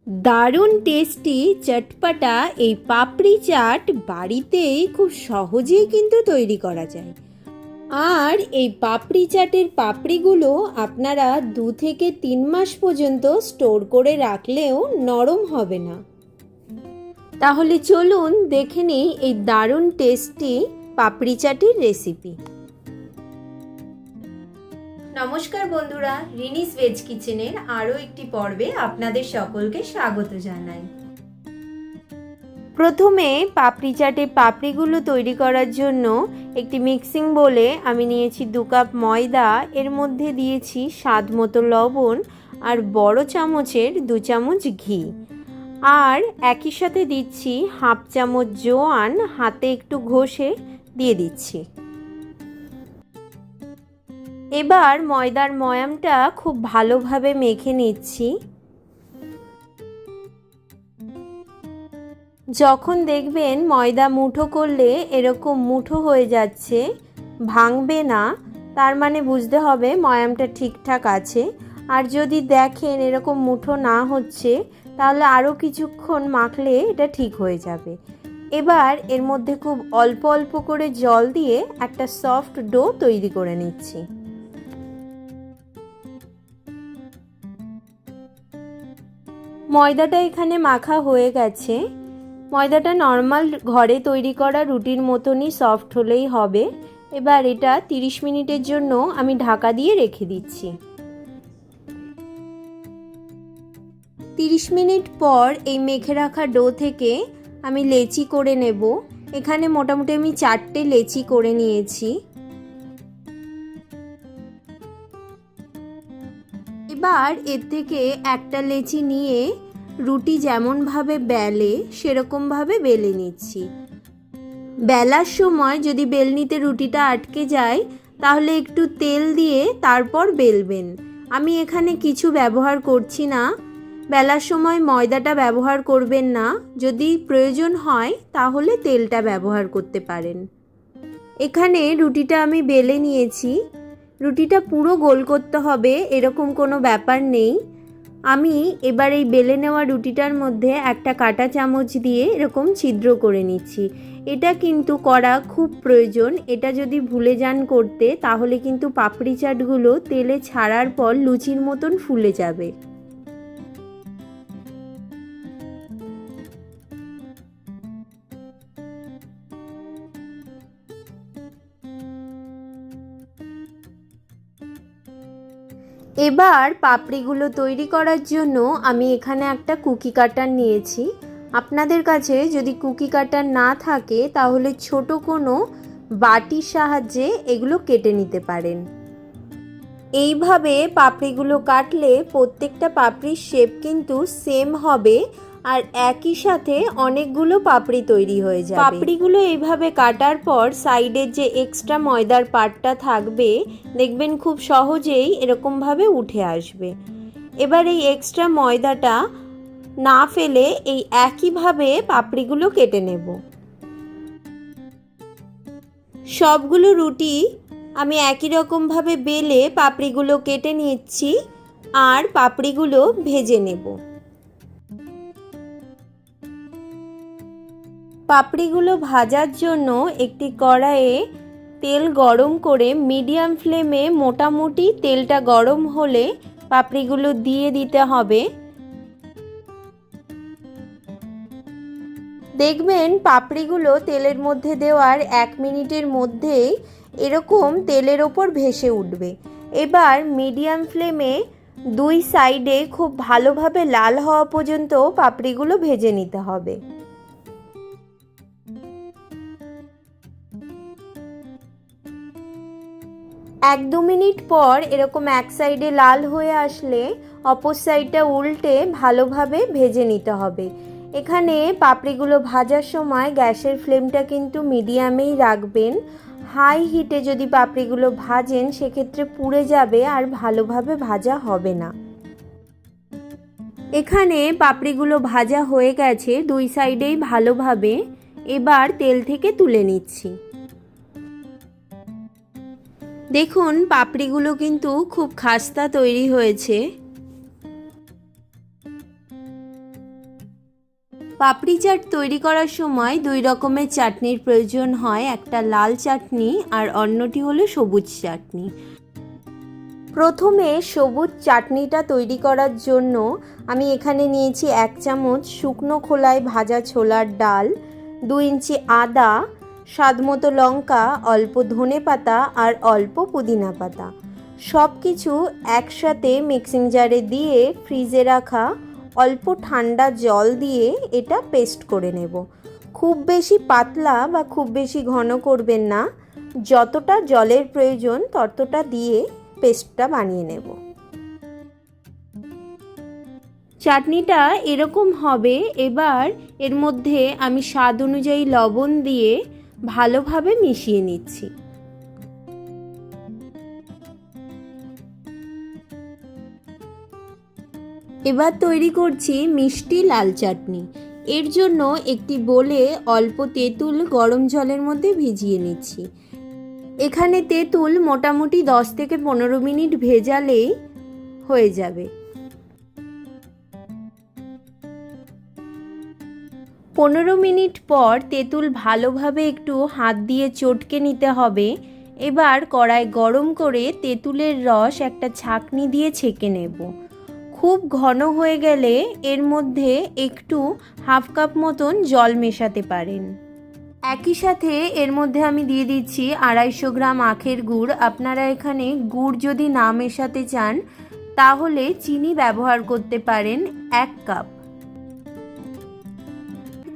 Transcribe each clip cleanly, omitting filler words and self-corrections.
দারুণ টেস্টি চটপটা এই পাপড়ি চাট বাড়িতেই খুব সহজেই কিন্তু তৈরি করা যায়। আর এই পাপড়ি চাটের পাপড়িগুলো আপনারা 2 থেকে 3 মাস পর্যন্ত স্টোর করে রাখলেও নরম হবে না। তাহলে চলুন দেখে নিই এই দারুণ টেস্টি পাপড়ি চাটের রেসিপি। নমস্কার বন্ধুরা, রিনিস ভেজ কিচেনের আরও একটি পর্বে আপনাদের সকলকে স্বাগত জানাই। প্রথমে পাপড়ি চাটে পাপড়িগুলো তৈরি করার জন্য একটি মিক্সিং বোলে আমি নিয়েছি 2 কাপ ময়দা, এর মধ্যে দিয়েছি স্বাদ মতো লবণ আর বড় চামচের 2 চামচ ঘি, আর একই সাথে দিচ্ছি হাফ চামচ জোয়ান হাতে একটু ঘষে দিয়ে দিচ্ছি। এবার ময়দার ময়ামটা খুব ভালোভাবে মেখে নিচ্ছি। যখন দেখবেন ময়দা মুঠো করলে এরকম মুঠো হয়ে যাচ্ছে, ভাঙবে না, তার মানে বুঝতে হবে ময়ামটা ঠিকঠাক আছে। আর যদি দেখেন এরকম মুঠো না হচ্ছে, তাহলে আরও কিছুক্ষণ মাখলে এটা ঠিক হয়ে যাবে। এবার এর মধ্যে খুব অল্প অল্প করে জল দিয়ে একটা সফট ডো তৈরি করে নিচ্ছি। ময়দাটা এখানে মাখা হয়ে গেছে। ময়দাটা নর্মাল ঘরে তৈরি করা রুটির মতনই সফট হলেই হবে। এবার এটা 30 মিনিটের জন্য আমি ঢাকা দিয়ে রেখে দিচ্ছি। 30 মিনিট পর এই মেখে রাখা ডো থেকে আমি লেচি করে নেব। এখানে মোটামুটি আমি 4টে লেচি করে নিয়েছি। এবার এর থেকে একটা লেচি নিয়ে রুটি যেমনভাবে বেলে সেরকমভাবে বেলে নিচ্ছি। বেলার সময় যদি বেলনিতে রুটিটা আটকে যায়, তাহলে একটু তেল দিয়ে তারপর বেলবেন। আমি এখানে কিছু ব্যবহার করছি না। বেলার সময় ময়দাটা ব্যবহার করবেন না, যদি প্রয়োজন হয় তাহলে তেলটা ব্যবহার করতে পারেন। এখানে রুটিটা আমি বেলে নিয়েছি। রুটিটা পুরো গোল করতে হবে এরকম কোনো ব্যাপার নেই। আমি এবার এই বেলে নেওয়া রুটিটার মধ্যে একটা কাঁটা চামচ দিয়ে এরকম ছিদ্র করে নিচ্ছি। এটা কিন্তু করা খুব প্রয়োজন। এটা যদি ভুলে যান করতে, তাহলে কিন্তু পাপড়ি চাটগুলো তেলে ছাড়ার পর লুচির মতন ফুলে যাবে। এবার পাপড়িগুলো তৈরি করার জন্য আমি এখানে একটা কুকি কাটার নিয়েছি। আপনাদের কাছে যদি কুকি কাটার না থাকে, তাহলে ছোট কোনো বাটির সাহায্যে এগুলো কেটে নিতে পারেন। এইভাবে পাপড়িগুলো কাটলে প্রত্যেকটা পাপড়ির শেপ কিন্তু সেম হবে, আর একই সাথে অনেকগুলো পাপড়ি তৈরি হয়ে যাবে। পাপড়িগুলো এইভাবে কাটার পর সাইডের যে এক্সট্রা ময়দার পার্টটা থাকবে, দেখবেন খুব সহজেই এরকমভাবে উঠে আসবে। এবার এই এক্সট্রা ময়দাটা না ফেলে এই একইভাবে পাপড়িগুলো কেটে নেব। সবগুলো রুটি আমি একই রকমভাবে বেলে পাপড়িগুলো কেটে নিচ্ছি, আর পাপড়িগুলো ভেজে নেব। পাপড়িগুলো ভাজার জন্য একটি কড়াইয়ে তেল গরম করে মিডিয়াম ফ্লেমে মোটামুটি তেলটা গরম হলে পাপড়িগুলো দিয়ে দিতে হবে। দেখবেন পাপড়িগুলো তেলের মধ্যে দেওয়ার 1 মিনিটের মধ্যেই এরকম তেলের ওপর ভেসে উঠবে। এবার মিডিয়াম ফ্লেমে 2 সাইডে খুব ভালোভাবে লাল হওয়া পর্যন্ত পাপড়িগুলো ভেজে নিতে হবে। 1-2 মিনিট পর এরকম এক সাইডে লাল হয়ে আসলে অপর সাইডটা উল্টে ভালোভাবে ভেজে নিতে হবে। এখানে পাপড়িগুলো ভাজার সময় গ্যাসের ফ্লেমটা কিন্তু মিডিয়ামেই রাখবেন। হাই হিটে যদি পাপড়িগুলো ভাজেন, সেক্ষেত্রে পুড়ে যাবে আর ভালোভাবে ভাজা হবে না। এখানে পাপড়িগুলো ভাজা হয়ে গেছে 2 সাইডেই ভালোভাবে। এবার তেল থেকে তুলে নিচ্ছি। দেখুন পাপড়িগুলো কিন্তু খুব খাস্তা তৈরি হয়েছে। পাপড়ি চাট তৈরি করার সময় দুই রকমের চাটনির প্রয়োজন হয়, একটা লাল চাটনি আর অন্যটি হলো সবুজ চাটনি। প্রথমে সবুজ চাটনিটা তৈরি করার জন্য আমি এখানে নিয়েছি 1 চামচ শুকনো খোলায় ভাজা ছোলার ডাল, 2 ইঞ্চি আদা, স্বাদমতো লঙ্কা, অল্প ধনেপাতা আর অল্প পুদিনা পাতা। সব কিছু একসাথে মিক্সিং জারে দিয়ে ফ্রিজে রাখা অল্প ঠান্ডা জল দিয়ে এটা পেস্ট করে নেব। খুব বেশি পাতলা বা খুব বেশি ঘন করবেন না, যতটা জলের প্রয়োজন ততটা দিয়ে পেস্টটা বানিয়ে নেব। চাটনিটা এরকম হবে। এবার এর মধ্যে আমি স্বাদ অনুযায়ী লবণ দিয়ে ভালোভাবে মিশিয়ে নিচ্ছি। এবার তৈরি করছি মিষ্টি লাল চাটনি। এর জন্য একটি বোলে অল্প তেঁতুল গরম জলের মধ্যে ভিজিয়ে নিচ্ছি। এখানে তেঁতুল মোটামুটি 10 থেকে 15 মিনিট ভেজালেই হয়ে যাবে। 15 মিনিট পর তেঁতুল ভালোভাবে একটু হাত দিয়ে চটকে নিতে হবে। এবার কড়াই গরম করে তেঁতুলের রস একটা ছাঁকনি দিয়ে ছেঁকে নেব। খুব ঘন হয়ে গেলে এর মধ্যে একটু হাফ কাপ মতন জল মেশাতে পারেন। একই সাথে এর মধ্যে আমি দিয়ে দিচ্ছি 250 গ্রাম আখের গুড়। আপনারা এখানে গুড় যদি না মেশাতে চান তাহলে চিনি ব্যবহার করতে পারেন 1 কাপ।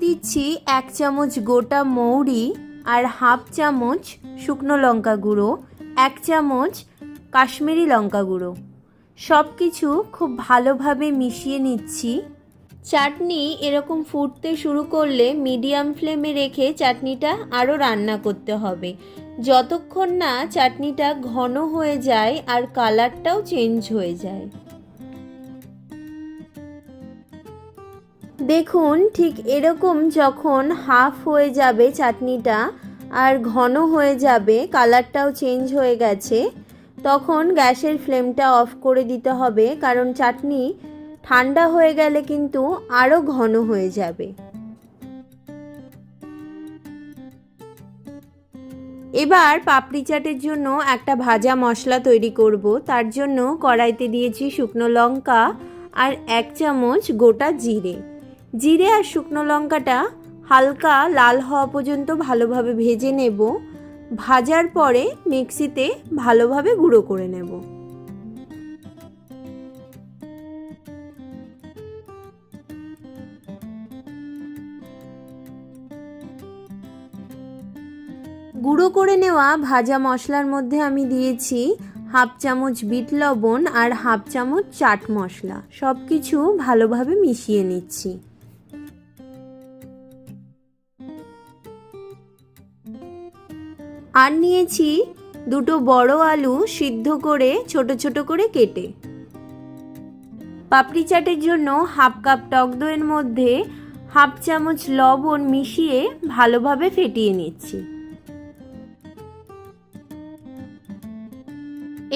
দিচ্ছি 1 চামচ গোটা মৌরি আর হাফ চামচ শুকনো লঙ্কা গুঁড়ো, 1 চামচ কাশ্মীরি লঙ্কা গুঁড়ো। সব কিছু খুব ভালোভাবে মিশিয়ে নিচ্ছি। চাটনি এরকম ফুটতে শুরু করলে মিডিয়াম ফ্লেমে রেখে চাটনিটা আরও রান্না করতে হবে, যতক্ষণ না চাটনিটা ঘন হয়ে যায় আর কালারটাও চেঞ্জ হয়ে যায়। দেখুন ঠিক এরকম যখন হাফ হয়ে যাবে চাটনিটা আর ঘন হয়ে যাবে, কালারটাও চেঞ্জ হয়ে গেছে, তখন গ্যাসের ফ্লেমটা অফ করে দিতে হবে, কারণ চাটনি ঠান্ডা হয়ে গেলে কিন্তু আরও ঘন হয়ে যাবে। এবার পাপড়ি চাটের জন্য একটা ভাজা মশলা তৈরি করব। তার জন্য কড়াইতে দিয়েছি শুকনো লঙ্কা আর 1 চামচ গোটা জিরে। জিরে আর শুকনো লঙ্কাটা হালকা লাল হওয়া পর্যন্ত ভালোভাবে ভেজে নেব। ভাজার পরে মিক্সিতে ভালোভাবে গুঁড়ো করে নেব। গুঁড়ো করে নেওয়া ভাজা মশলার মধ্যে আমি দিয়েছি হাফ চামচ বিট লবণ আর হাফ চামচ চাট মশলা। সব কিছু ভালোভাবে মিশিয়ে নিচ্ছি। আর নিয়েছি 2 বড় আলু সিদ্ধ করে ছোট ছোট করে কেটে। পাপড়ি চাটের জন্য হাফ কাপ টক দইয়ের মধ্যে হাফ চামচ লবণ মিশিয়ে ভালোভাবে ফেটিয়ে নিচ্ছি।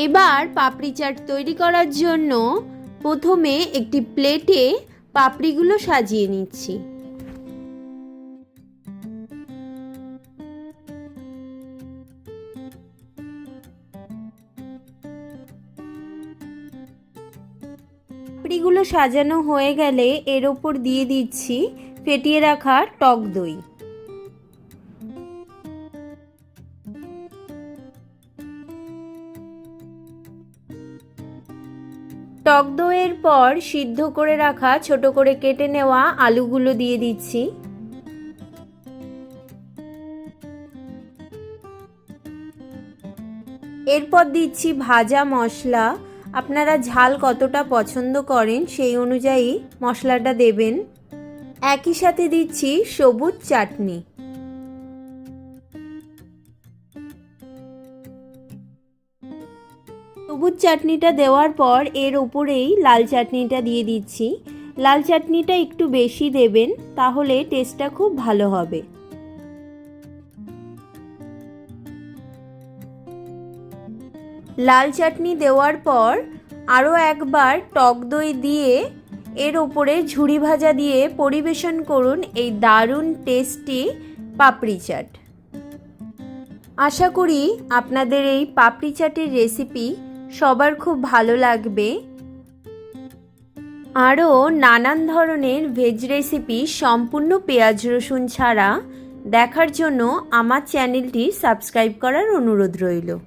এবার পাপড়ি চাট তৈরি করার জন্য প্রথমে একটি প্লেটে পাপড়িগুলো সাজিয়ে নিচ্ছি। পাপড়িগুলো সাজানো হয়ে গেলে এর ওপর দিয়ে দিচ্ছি ফেটিয়ে রাখা টক দই। টক দইয়ের পর সিদ্ধ করে রাখা ছোট করে কেটে নেওয়া আলুগুলো দিয়ে দিচ্ছি। এরপর দিচ্ছি ভাজা মশলা। আপনারা ঝাল কতটা পছন্দ করেন সেই অনুযায়ী মশলাটা দেবেন। একই সাথে দিচ্ছি সবুজ চাটনি। সবুজ চাটনিটা দেওয়ার পর এর উপরেই লাল চাটনিটা দিয়ে দিচ্ছি। লাল চাটনিটা একটু বেশি দেবেন, তাহলে টেস্টটা খুব ভালো হবে। লাল চাটনি দেওয়ার পর আরও একবার টক দই দিয়ে এর ওপরে ঝুরি ভাজা দিয়ে পরিবেশন করুন এই দারুণ টেস্টি পাপড়ি চাট। আশা করি আপনাদের এই পাপড়ি চাটের রেসিপি সবার খুব ভালো লাগবে। আরও নানান ধরনের ভেজ রেসিপি সম্পূর্ণ পেঁয়াজ রসুন ছাড়া দেখার জন্য আমার চ্যানেলটি সাবস্ক্রাইব করার অনুরোধ রইল।